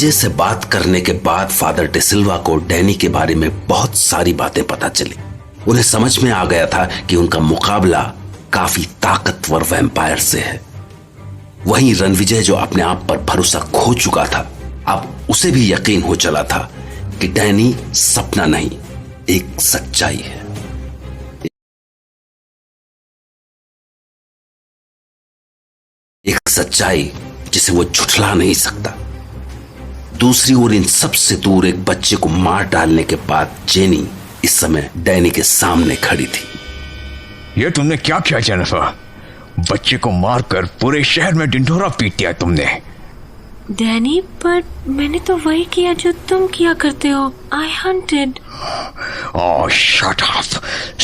विजय से बात करने के बाद फादर डिसिल्वा को डैनी के बारे में बहुत सारी बातें पता चली। उन्हें समझ में आ गया था कि उनका मुकाबला काफी ताकतवर वैम्पायर से है। वहीं रणविजय जो अपने आप पर भरोसा खो चुका था, अब उसे भी यकीन हो चला था कि डैनी सपना नहीं, एक सच्चाई है। एक सच्चाई जिसे वो झुठला नहीं सकता। दूसरी ओर इन सबसे दूर एक बच्चे को मार डालने के बाद जेनी इस समय डैनी के सामने खड़ी थी। ये तुमने क्या किया जेनिफर? बच्चे को मारकर पूरे शहर में ढिंढोरा पीट दिया तुमने। डैनी, पर मैंने तो वही किया जो तुम किया करते हो। I hunted. Oh, shut up.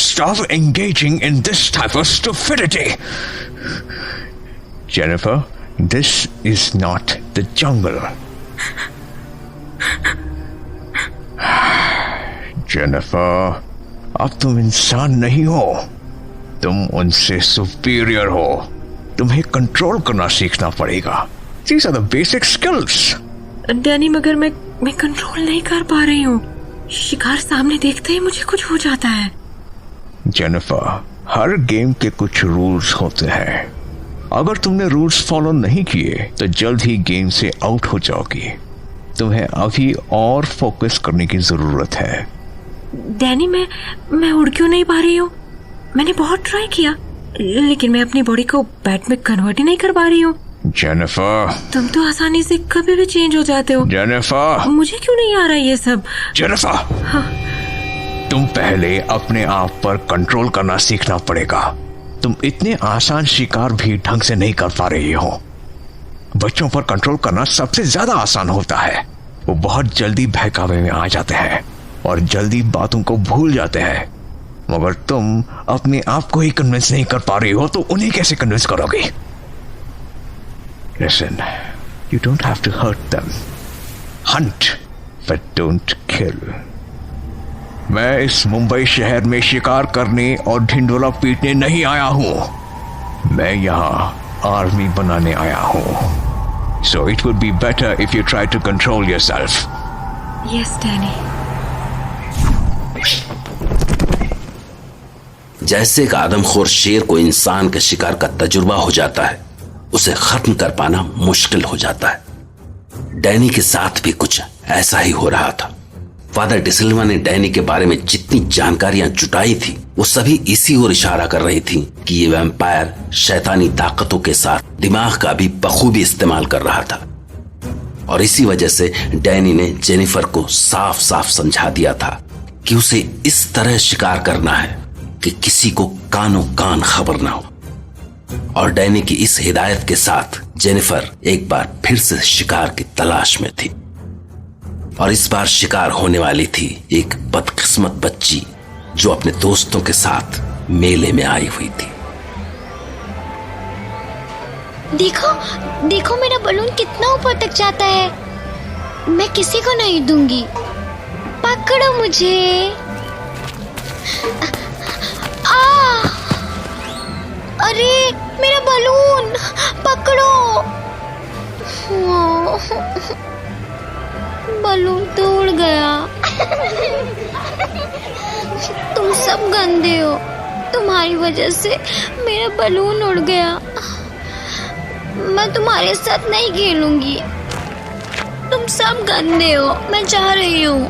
Stop engaging in this type of stupidity. Jennifer, this is not the jungle. Jennifer, अब तुम इंसान नहीं हो, तुम उनसे सुपीरियर हो। तुम्हें कंट्रोल करना सीखना पड़ेगा। These are the basic skills. Danny, मगर मैं कंट्रोल नहीं कर पा रही हूँ। शिकार सामने देखते ही मुझे कुछ हो जाता है। जेनिफर, हर गेम के कुछ रूल्स होते हैं। अगर तुमने रूल्स फॉलो नहीं किए तो जल्द ही गेम से आउट हो जाओगी। तुम्हें अभी और फोकस करने की जरूरत है। डैनी, मैं उड़ क्यों नहीं पा रही हूँ? मैंने बहुत ट्राई किया, लेकिन मैं अपनी बॉडी को बैट में कन्वर्ट ही नहीं कर पा रही हूँ। जेनिफर, तुम तो आसानी से कभी भी चेंज हो जाते हो। जेनिफर, मुझे क्यों नहीं आ रहा ये सब? जेनिफर, हाँ। तुम पहले अपने आप पर कंट्रोल करना सीखना पड़ेगा। तुम इतने आसान शिकार भी ढंग से नहीं कर पा रही हो। बच्चों पर कंट्रोल करना सबसे ज्यादा आसान होता है। वो बहुत जल्दी बहकावे में आ जाते हैं और जल्दी बातों को भूल जाते हैं। मगर तुम अपने आप को ही कन्विंस नहीं कर पा रही हो तो उन्हें कैसे कन्विंस करोगी? Listen, you don't have to hurt them. Hunt, but don't kill. मैं इस मुंबई शहर में शिकार करने और ढिंढोरा पीटने नहीं आया हूं। मैं यहाँ आर्मी बनाने आया हूं। So it would be better if you try to control yourself. Yes, Danny. जैसे एक आदमखोर शेर को इंसान के शिकार का तजुर्बा हो जाता है, उसे खत्म कर पाना मुश्किल हो जाता है। डैनी के साथ भी कुछ ऐसा ही हो रहा था। फादर डिसिल्वा ने डैनी के बारे में जितनी जानकारियां जुटाई थी, वो सभी इसी ओर इशारा कर रही थी कि ये वैम्पायर शैतानी ताकतों के साथ दिमाग का भी बखूबी इस्तेमाल कर रहा था। और इसी वजह से डैनी ने जेनिफर को साफ साफ समझा दिया था कि उसे इस तरह शिकार करना है कि किसी को कानों कान खबर ना हो। और डैनी की इस हिदायत के साथ जेनिफर एक बार फिर से शिकार की तलाश में थी। और इस बार शिकार होने वाली थी एक बदकिस्मत बच्ची जो अपने दोस्तों के साथ मेले में आई हुई थी। देखो देखो, मेरा बलून कितना ऊपर तक जाता है। मैं किसी को नहीं दूंगी। पकड़ो मुझे। अरे मेरा बलून पकड़ो। बलून तो उड़ गया। तुम सब गंदे हो। तुम्हारी वजह से मेरा बलून उड़ गया। मैं तुम्हारे साथ नहीं खेलूंगी। तुम सब गंदे हो। मैं जा रही हूँ।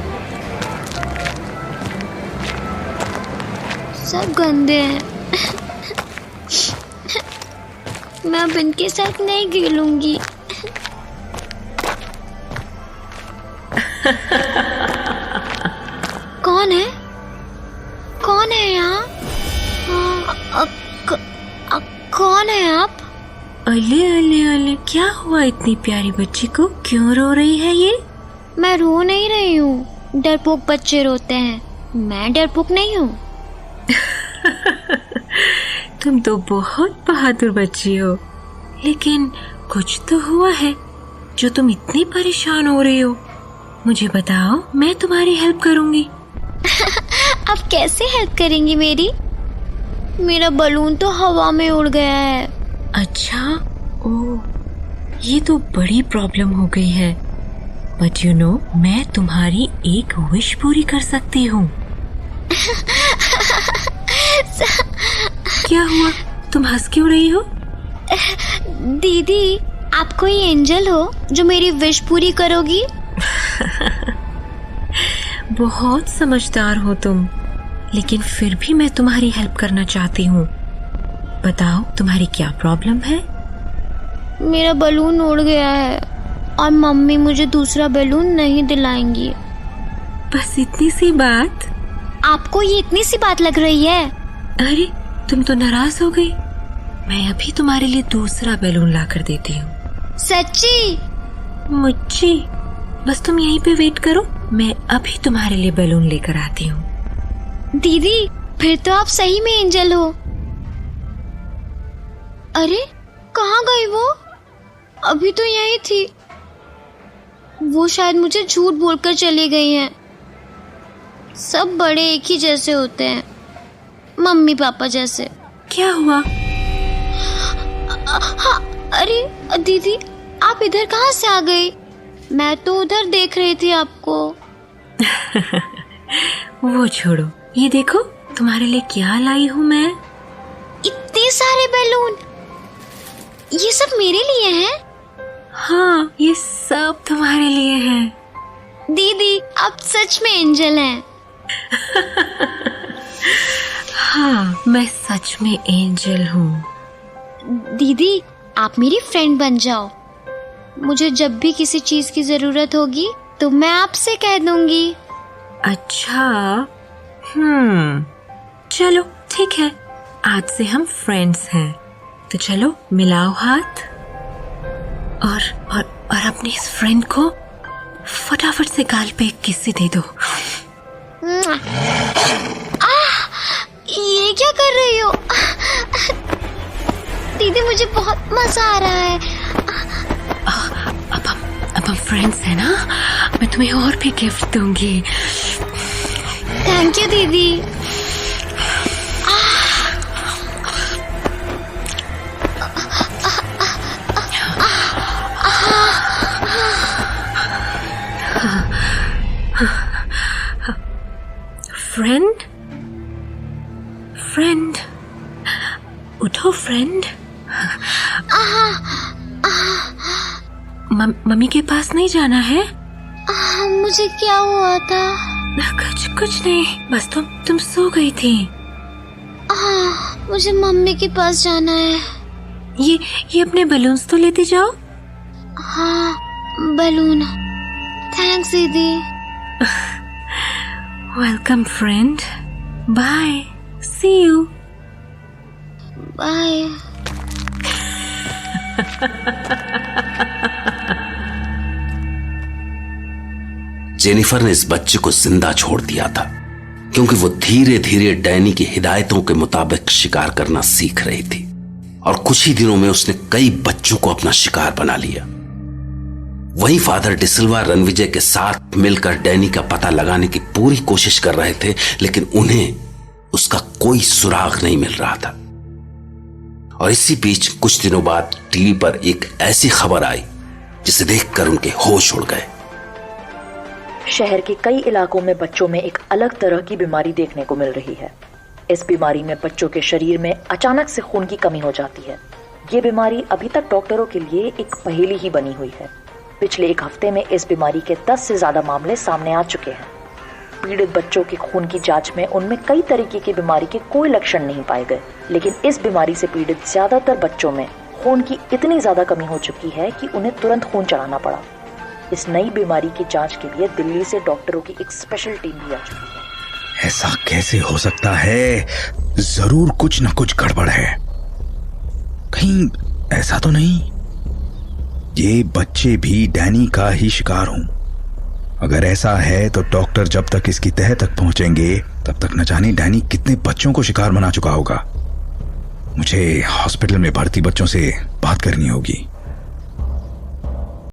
सब गंदे हैं। मैं अब इनके साथ नहीं खेलूंगी। कौन है? कौन है यहाँ? कौन है आप? अले अले अले, क्या हुआ इतनी प्यारी बच्ची को? क्यों रो रही है ये? मैं रो नहीं रही हूँ। डरपोक बच्चे रोते हैं, मैं डरपोक नहीं हूँ। तुम तो बहुत बहादुर बच्ची हो, लेकिन कुछ तो हुआ है जो तुम इतनी परेशान हो रही हो। मुझे बताओ, मैं तुम्हारी हेल्प करूंगी। आप कैसे हेल्प करेंगी मेरी? मेरा बलून तो हवा में उड़ गया है। अच्छा, ओह, ये तो बड़ी प्रॉब्लम हो गई है। बट यू नो, मैं तुम्हारी एक विश पूरी कर सकती हूँ। क्या हुआ, तुम हंस क्यों रही हो? दीदी, आप कोई एंजल हो जो मेरी विश पूरी करोगी? बहुत समझदार हो तुम, लेकिन फिर भी मैं तुम्हारी हेल्प करना चाहती हूँ। बताओ, तुम्हारी क्या प्रॉब्लम है? मेरा बलून उड़ गया है और मम्मी मुझे दूसरा बलून नहीं दिलाएंगी। बस इतनी सी बात? आपको ये इतनी सी बात लग रही है? अरे, तुम तो नाराज हो गई। मैं अभी तुम्हारे लिए दूसरा बैलून ला कर देती हूँ। सच्ची? मुच्ची, बस तुम यहीं पे वेट करो, मैं अभी तुम्हारे लिए बैलून लेकर आती हूँ। दीदी, फिर तो आप सही में एंजल हो। अरे, कहाँ गई वो? अभी तो यहीं थी। वो शायद मुझे झूठ बोलकर चली गई हैं। सब बड़े एक ही जैसे होते हैं, मम्मी पापा जैसे। क्या हुआ? हाँ, अरे दीदी, आप इधर कहाँ से आ गई? मैं तो उधर देख रही थी आपको। वो छोड़ो, ये देखो तुम्हारे लिए क्या लाई हूँ मैं। इतने सारे बैलून, ये सब मेरे लिए हैं? हाँ, ये सब तुम्हारे लिए हैं। दीदी, आप सच में एंजल हैं। हाँ, मैं सच में एंजल हूँ। दीदी, आप मेरी फ्रेंड बन जाओ। मुझे जब भी किसी चीज की जरूरत होगी तो मैं आपसे कह दूंगी। अच्छा, चलो ठीक है, आज से हम फ्रेंड्स हैं। तो चलो मिलाओ हाथ और अपने इस फ्रेंड को फटाफट से गाल पे एक किस दे दो। ये क्या कर रही हो? दीदी, मुझे बहुत मजा आ रहा है। अब हम फ्रेंड्स हैं ना, मैं तुम्हें और भी गिफ्ट दूंगी। थैंक यू दीदी। फ्रेंड, उठो फ्रेंड। मम्मी के पास नहीं जाना है? मुझे क्या हुआ था? कुछ नहीं, बस तुम सो गई थी। मुझे मम्मी के पास जाना है। ये अपने बलून्स तो लेते जाओ। हाँ, बलून। थैंक्स दीदी। Welcome friend, bye, see you. Bye. Jennifer ने इस बच्चे को जिंदा छोड़ दिया था, क्योंकि वो धीरे धीरे डैनी की हिदायतों के मुताबिक शिकार करना सीख रही थी, और कुछ ही दिनों में उसने कई बच्चों को अपना शिकार बना लिया। वहीं फादर डिसिल्वा रणविजय के साथ मिलकर डैनी का पता लगाने की पूरी कोशिश कर रहे थे, लेकिन उन्हें उसका कोई सुराग नहीं मिल रहा था। और इसी बीच कुछ दिनों बाद टीवी पर एक ऐसी खबर आई जिसे देखकर उनके होश उड़ गए। शहर के कई इलाकों में बच्चों में एक अलग तरह की बीमारी देखने को मिल रही है। इस बीमारी में बच्चों के शरीर में अचानक से खून की कमी हो जाती है। ये बीमारी अभी तक डॉक्टरों के लिए एक पहेली ही बनी हुई है। पिछले एक हफ्ते में इस बीमारी के 10 से ज्यादा मामले सामने आ चुके हैं। पीड़ित बच्चों के खून की जांच में उनमें कई तरीके की बीमारी के कोई लक्षण नहीं पाए गए, लेकिन इस बीमारी से पीड़ित ज्यादातर बच्चों में खून की इतनी ज्यादा कमी हो चुकी है कि उन्हें तुरंत खून चढ़ाना पड़ा। इस नई बीमारी की जांच के लिए दिल्ली से डॉक्टरों की एक स्पेशल टीम भी आ चुकी है। ऐसा कैसे हो सकता है? जरूर कुछ न कुछ गड़बड़ है। कहीं ऐसा तो नहीं ये बच्चे भी डैनी का ही शिकार हों? अगर ऐसा है तो डॉक्टर जब तक इसकी तह तक पहुंचेंगे तब तक न जाने डैनी कितने बच्चों को शिकार बना चुका होगा। मुझे हॉस्पिटल में भर्ती बच्चों से बात करनी होगी।